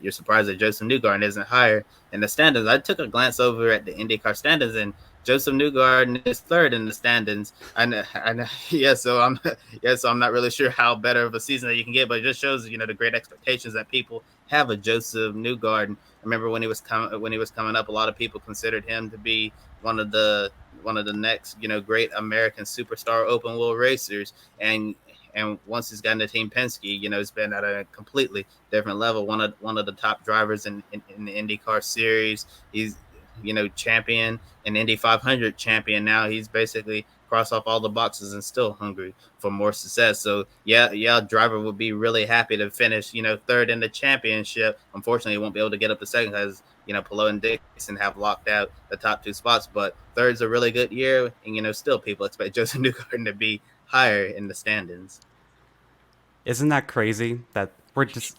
you're surprised that Josef Newgarden isn't higher in the standings. I took a glance over at the IndyCar standings, and Josef Newgarden is third in the standings. Yeah. So I'm not really sure how better of a season that you can get, but it just shows the great expectations that people have of Josef Newgarden. I remember when he was coming up, a lot of people considered him to be one of the next great American superstar open wheel racers, and once he's gotten to Team Penske, it's been at a completely different level. One of the top drivers in the IndyCar series. He's champion, an Indy 500 champion. Now he's basically crossed off all the boxes and still hungry for more success. So yeah, driver would be really happy to finish third in the championship. Unfortunately, he won't be able to get up to second because Palou and Dixon have locked out the top two spots. But third's a really good year, and still people expect Josef Newgarden to be higher in the standings. Isn't that crazy that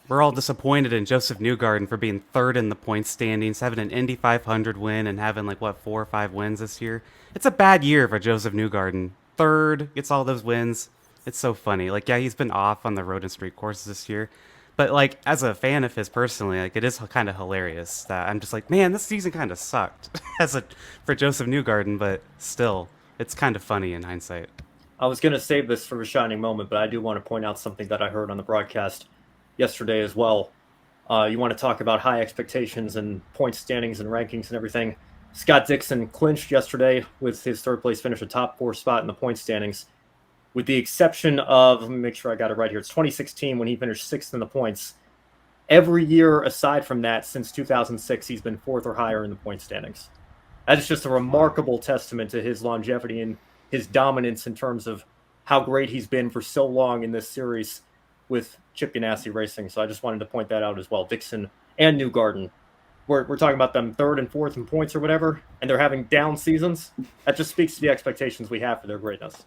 we're all disappointed in Josef Newgarden for being third in the point standings, having an Indy 500 win and having like what 4 or 5 wins this year? It's a bad year for Josef Newgarden. Third, gets all those wins. It's so funny. Like yeah, he's been off on the road and street courses this year, but like as a fan of his personally, like it is kind of hilarious that I'm just like, man, this season kind of sucked as a for Josef Newgarden, but still, it's kind of funny in hindsight. I was going to save this for a shining moment, but I do want to point out something that I heard on the broadcast yesterday as well. You want to talk about high expectations and point standings and rankings and everything. Scott Dixon clinched yesterday with his third place finish, a top 4 spot in the point standings, with the exception of, let me make sure I got it right here, it's 2016 when he finished 6th in the points. Every year aside from that, since 2006, he's been 4th or higher in the point standings. That is just a remarkable testament to his longevity and his dominance in terms of how great he's been for so long in this series with Chip Ganassi Racing. So I just wanted to point that out as well. Dixon and Newgarden, we're talking about them 3rd and 4th in points or whatever, and they're having down seasons. That just speaks to the expectations we have for their greatness.